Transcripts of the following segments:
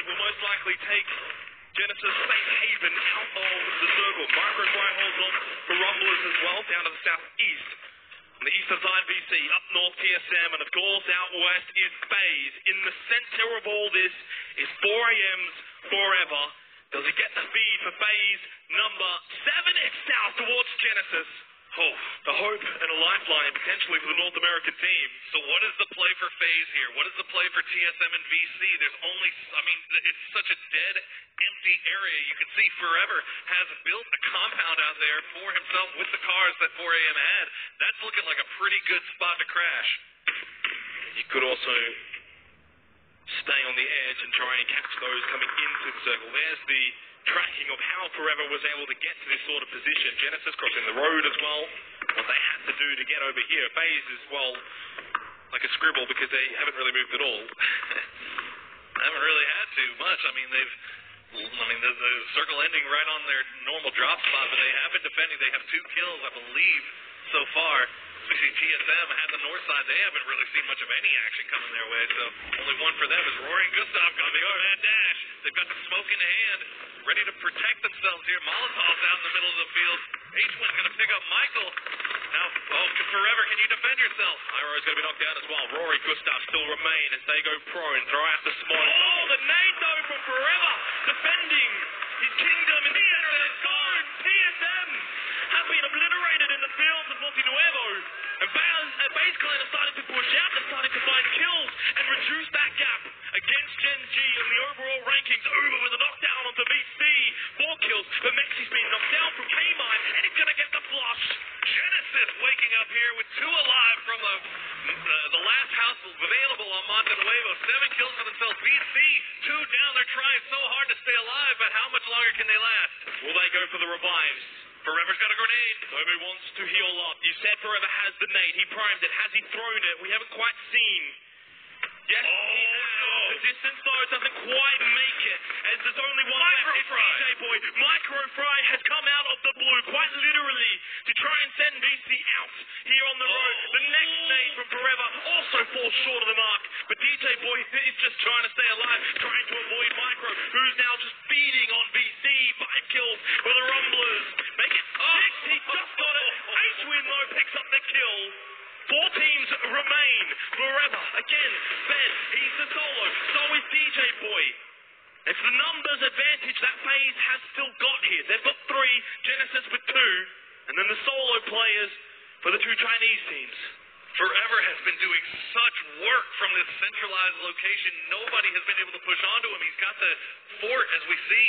will most likely take Genesis safe haven out of the circle. Microfly holds on for Rumblers as well, down to the southeast. On the eastern side, VC, up north, TSM, and of course, out west is FaZe. In the center of all this is 4AM's Forever. Does he get the feed for FaZe number 7? It's south towards Genesis. Oh, the hope and a lifeline potentially for the North American team. So what is the play for FaZe here? What is the play for TSM and VC? There's only, I mean, it's such a dead, empty area. You can see Forever has built a compound out there for himself with the cars that 4AM had. That's looking like a pretty good spot to crash. You could also stay on the edge and try and catch those coming into the circle. There's the tracking of how Forever was able to get to this sort of position. Genesis crossing the road as well. What they had to do to get over here. FaZe is, well, like a scribble because they haven't really moved at all. They haven't really had to much. I mean, the circle ending right on their normal drop spot, but they have been defending. They have 2 kills, I believe, so far. We see TSM had the north side. They haven't really seen much of any action coming their way, so only one for them is Rory and Gustav going to be over that dash. They've got the smoke in hand, ready to protect themselves here. Molotov's out in the middle of the field. H1's going to pick up Michael. Now, Forever, can you defend yourself? Iroh's going to be knocked down as well. Rory, Gustav still remain as they go prone. Throw out the smoke. Oh, the nade though from Forever, defending his kingdom in the center of the zone. TSM have been obliterated in the fields of Monte Nuevo. And FaZe Clan are starting to push out. They're starting to find kills and reduce that gap against Gen G in the overall rankings. Uber with a knockdown onto VC. 4 kills, but Mexi's been knocked down from K-Mine, and he's going to get the flush. Genesis waking up here with 2 alive from the last house available on Monte Nuevo. 7 kills for themselves. VC, 2 down. They're trying so hard to stay alive, but how much longer can they last? Will they go for the revives? Forever's got a grenade. Toby wants to heal up. You said Forever has the nade. He primed it. Has he thrown it? We haven't quite seen. Yes, he has. No. The distance, though, doesn't quite make it. As there's only one left. It's DJ Boy. Microfry has come out of the blue, quite literally, to try and send VC out here on the road. The next nade from Forever also falls short of the mark. But DJ Boy is just trying to stay alive, trying to avoid Micro, who's now just feeding on VC. 5 kills for the Rumblers. Make it 6. He just got it. H-Win, though, picks up the kill. 4 teams remain. Forever, again, fed. He's the solo. So is DJ Boy. It's the numbers advantage that FaZe has still got here. They've got 3, Genesis with 2, and then the solo players for the 2 Chinese teams. Forever has been doing such work from this centralized location. Nobody has been able to push onto him. He's got the fort, as we see.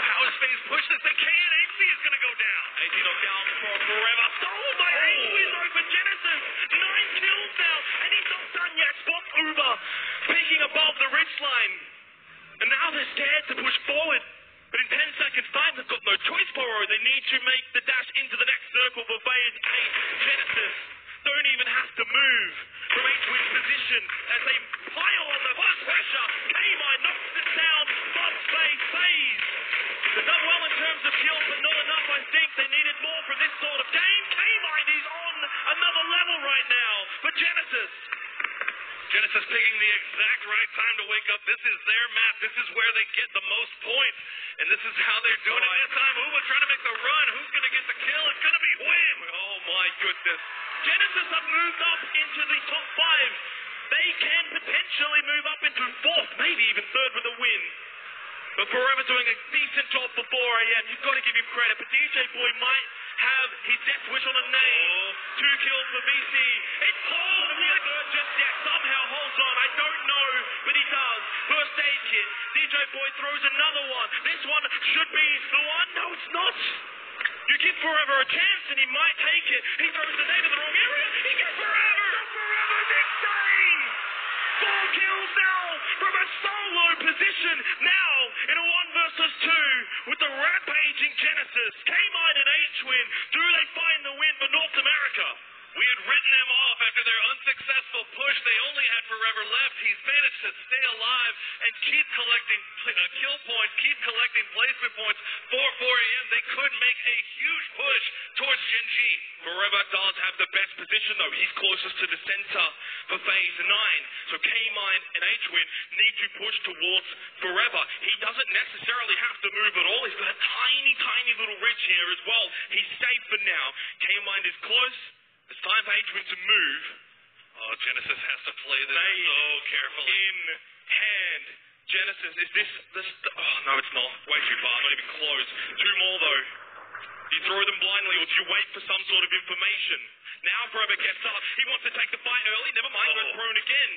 How does FaZe push this? They can. AC is going to go down. AC knocked down for Forever. Stolen by H-Win though for Genesis. 9 kills now, and he's not done yet. Spot Uber peaking above the ridgeline. And now they're scared to push forward. But in 10 seconds time, they've got no choice for her. They need to make the dash into the next circle for FaZe 8. Genesis don't even have to move from H-Win's position as they pile on the pressure. K-Mine knocks it down, but FaZe. They've done well in terms of kills, but not enough, I think. They needed more from this sort of game. K-Mine is on another level right now for Genesis. Genesis picking the exact right time to wake up. This is their map. This is where they get the most points. And this is how they're doing it this time. Uba trying to make the run. Who's going to get the kill? It's going to be Wim. Oh, my goodness. Genesis have moved up into the top 5. They can potentially move up into 4th, maybe even 3rd with a win. But Forever doing a decent job for 4AM. You've got to give him credit. But DJ Boy might have his death wish on a nade. 2 kills for VC. It's holding the third just yet. Somehow holds on. I don't know, but he does. First aid kit. DJ Boy throws another one. This one should be the one. No, it's not. You give Forever a chance and he might take it. He throws the nade in the wrong area. He gets Forever. Forever's insane. 4 kills now from a solo position. Now in a 1 versus 2 with the rampaging Genesis. K-Mine and H-Win. Do they find the win for North America? We had written them off after their unsuccessful push push. They only had Forever left. He's managed to stay alive and keep collecting kill points, keep collecting placement points for 4AM. They could make a huge push towards Gen G. Forever does have the best position, though. He's closest to the center for Phase 9. So K-Mine and H-Win need to push towards Forever. He doesn't necessarily have to move at all. He's got a tiny, tiny little ridge here as well. He's safe for now. K-Mine is close. It's time for H-Win to move. Oh, Genesis has to play this so carefully. In hand. Genesis, is this... Oh, no, it's not. Way too far. Not even close. Two more, though. Do you throw them blindly, or do you wait for some sort of information? Now Forever gets up. He wants to take the fight early. Never mind, goes prone again.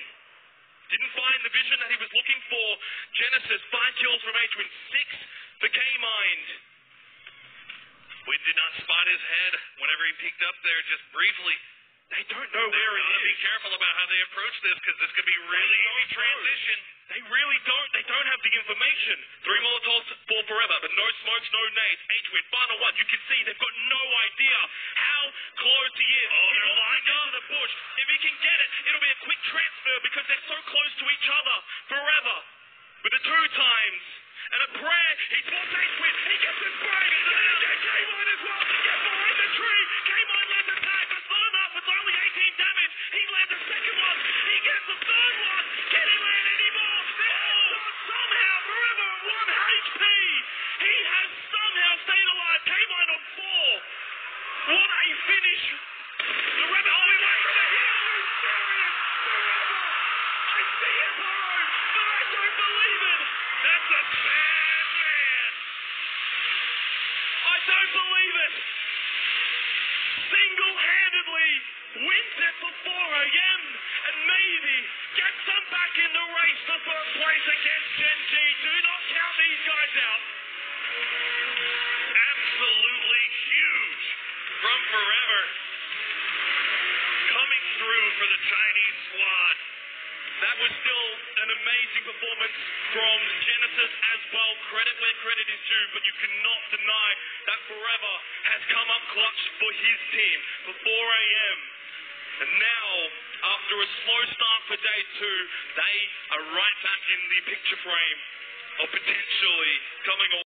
Didn't find the vision that he was looking for. Genesis, 5 kills from H-Win. 6 for K-Mind. We did not spot his head whenever he peeked up there, just briefly. They don't know where he is. Be careful about how they approach this, because this could be really easy transition. They really don't. They don't have the information. 3 Molotovs for Forever, but no smokes, no nades. H-Win, final one. You can see they've got no idea how close he is. Oh, they're lined up. The bush. If he can get it, it'll be a quick transfer because they're so close to each other. Forever, with the 2 times. And a prayer. He spots H-Win. He gets the spray. And K-Mine as well. Get behind the tree. K-Mine lands a tag. But slow enough. It's only 18 damage. He lands a second one. He gets the third one. Can he land anymore? Somehow Forever at 1 HP. He has somehow stayed alive. K-Mine on 4. What a finish. The Rebel. Oh, he went for the heel. Forever. I see it, Burrow. But I don't believe it. That's a bad man. I don't believe it. Single-handedly wins it for 4AM and maybe gets them back in the race for first place against Gen G. Do not count these guys out. Absolutely huge from Forever. Coming through for the Chinese squad. That was still an amazing performance from Genesis as well. Credit where credit is due, but you cannot deny that Forever has come up clutch for his team for 4AM. And now, after a slow start for day 2, they are right back in the picture frame of potentially coming